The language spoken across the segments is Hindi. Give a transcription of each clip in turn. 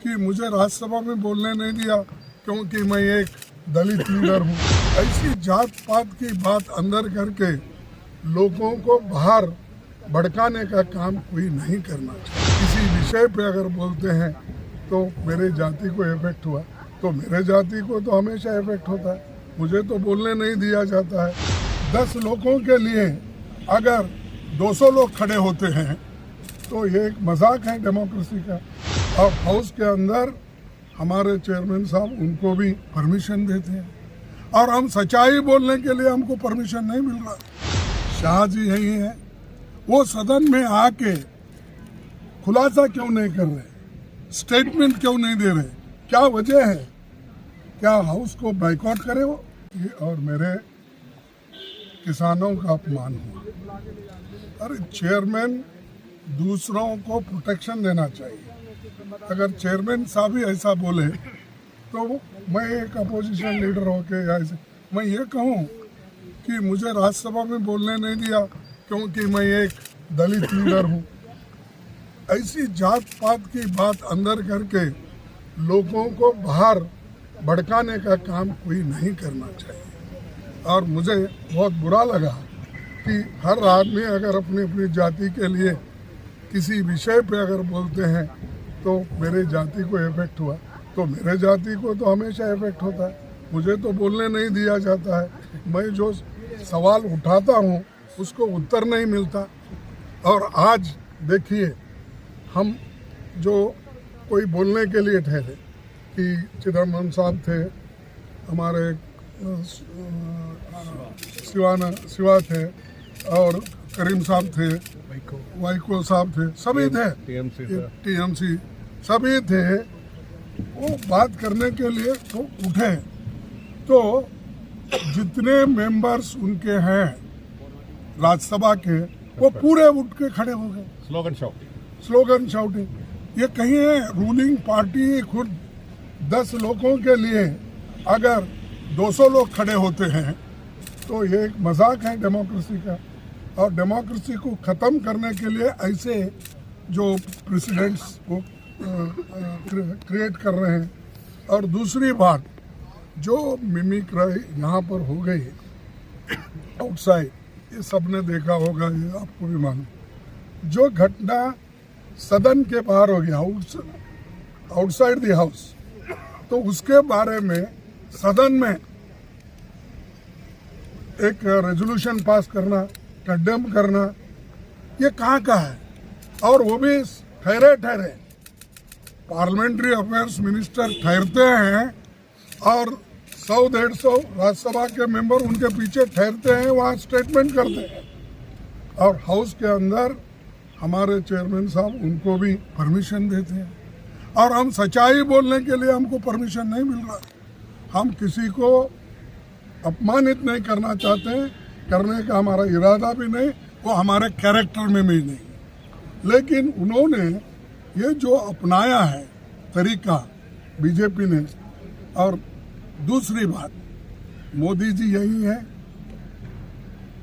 कि मुझे राज्यसभा में बोलने नहीं दिया क्योंकि मैं एक दलित लीडर हूँ। ऐसी जात पात की बात अंदर करके लोगों को बाहर भड़काने का काम कोई नहीं करना चाहिए। किसी विषय पे अगर बोलते हैं तो मेरे जाति को इफेक्ट हुआ तो मेरे जाति को तो हमेशा इफेक्ट होता है। मुझे तो बोलने नहीं दिया जाता है। 10 लोगों के लिए अगर 200 लोग खड़े होते हैं तो ये एक मजाक है डेमोक्रेसी का। और हाउस के अंदर हमारे चेयरमैन साहब उनको भी परमिशन देते हैं और हम सच्चाई बोलने के लिए हमको परमिशन नहीं मिल रहा। शाह जी यही है, वो सदन में आके खुलासा क्यों नहीं कर रहे, स्टेटमेंट क्यों नहीं दे रहे, क्या वजह है? क्या हाउस को बाइकआउट करे वो? और मेरे किसानों का अपमान हुआ। अरे चेयरमैन दूसरों को प्रोटेक्शन देना चाहिए। अगर चेयरमैन साहब ही ऐसा बोले तो मैं एक अपोजिशन लीडर होके ऐसे मैं ये कहूँ कि मुझे राज्यसभा में बोलने नहीं दिया क्योंकि मैं एक दलित लीडर हूँ। ऐसी जात पात की बात अंदर करके लोगों को बाहर भड़काने का काम कोई नहीं करना चाहिए। और मुझे बहुत बुरा लगा कि हर आदमी अगर अपनी अपनी जाति के लिए किसी विषय पे अगर बोलते हैं तो मेरे जाति को इफेक्ट हुआ तो मेरे जाति को तो हमेशा इफेक्ट होता है। मुझे तो बोलने नहीं दिया जाता है। मैं जो सवाल उठाता हूँ उसको उत्तर नहीं मिलता। और आज देखिए, हम जो कोई बोलने के लिए ठहरे कि चिदम्बरम साहब थे, हमारे शिवा थे और करीम साहब थे, वाइको साहब थे, सभी थे, टीएमसी सभी थे। वो बात करने के लिए तो उठे तो जितने मेंबर्स उनके हैं राज्यसभा के वो पूरे उठ के खड़े हो गए। Slogan shouting. ये कहीं है रूलिंग पार्टी खुद 10 लोगों के लिए अगर 200 लोग खड़े होते हैं तो ये एक मजाक है डेमोक्रेसी का। और डेमोक्रेसी को ख़त्म करने के लिए ऐसे जो प्रेसिडेंट्स को क्रिएट कर रहे हैं। और दूसरी बात, जो मिमिक्री यहाँ पर हो गई आउटसाइड, ये सबने देखा होगा, ये आपको भी मालूम। जो घटना सदन के बाहर हो गया आउटसाइड द हाउस, तो उसके बारे में सदन में एक रेजोल्यूशन पास करना, कंडेम करना, ये कहाँ का है? और वो भी ठहरे पार्लियामेंट्री अफेयर्स मिनिस्टर ठहरते हैं और 100-150 राज्यसभा के मेंबर उनके पीछे ठहरते हैं, वहाँ स्टेटमेंट करते हैं। और हाउस के अंदर हमारे चेयरमैन साहब उनको भी परमिशन देते हैं और हम सच्चाई बोलने के लिए हमको परमिशन नहीं मिल रहा। हम किसी को अपमानित नहीं करना चाहते हैं, करने का हमारा इरादा भी नहीं, वो हमारे कैरेक्टर में भी नहीं। लेकिन उन्होंने ये जो अपनाया है तरीका बीजेपी ने, और दूसरी बात, मोदी जी यही है,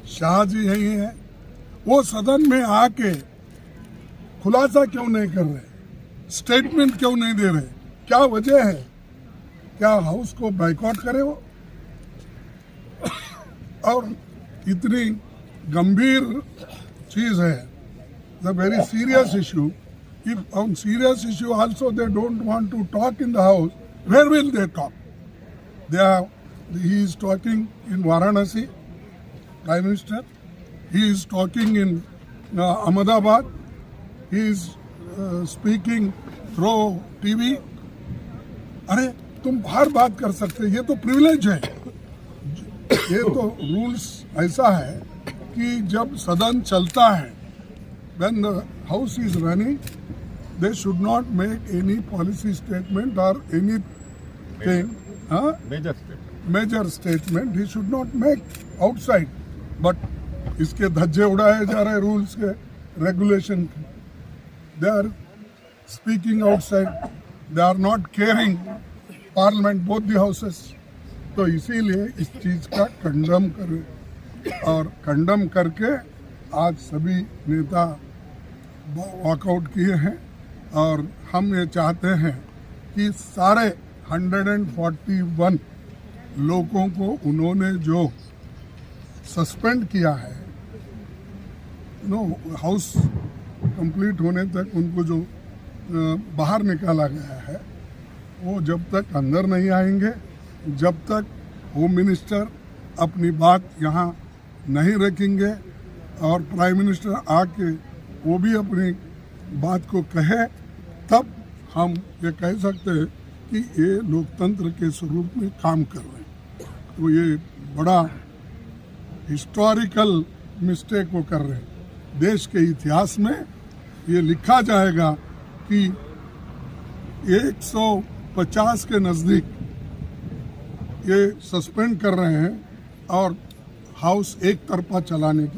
शाह जी यही है, वो सदन में आके खुलासा क्यों नहीं कर रहे, स्टेटमेंट क्यों नहीं दे रहे, क्या वजह है? क्या हाउस को बाइकआउट करे वो? और इतनी गंभीर चीज है, the very serious issue. If on serious issue also they don't want to talk in the house, where will they talk? He is talking in Varanasi, Prime Minister. He is talking in Ahmedabad. He is speaking through TV. अरे तुम बाहर बात कर सकते, ये तो प्रिविलेज है। ये तो रूल्स ऐसा है कि जब सदन चलता है, when the house is running, they should not make any policy statement or anything. Major statement he should not make outside. But इसके धज्जे उड़ाए जा रहे रूल्स के, रेगुलेशन के। They are speaking outside. They are not caring parliament, both the houses. तो इसीलिए इस चीज का कंडम करें और कंडम करके आज सभी नेता वॉकआउट किए हैं। और हम ये चाहते हैं कि सारे 141 लोगों को उन्होंने जो सस्पेंड किया है, हाउस कंप्लीट होने तक उनको जो बाहर निकाला गया है, वो जब तक अंदर नहीं आएंगे, जब तक होम मिनिस्टर अपनी बात यहाँ नहीं रखेंगे और प्राइम मिनिस्टर आके वो भी अपनी बात को कहे, तब हम ये कह सकते हैं कि ये लोकतंत्र के स्वरूप में काम कर रहे हैं। तो ये बड़ा हिस्टोरिकल मिस्टेक वो कर रहे हैं। देश के इतिहास में ये लिखा जाएगा कि 150 के नज़दीक ये सस्पेंड कर रहे हैं और हाउस एक तरफा चलाने की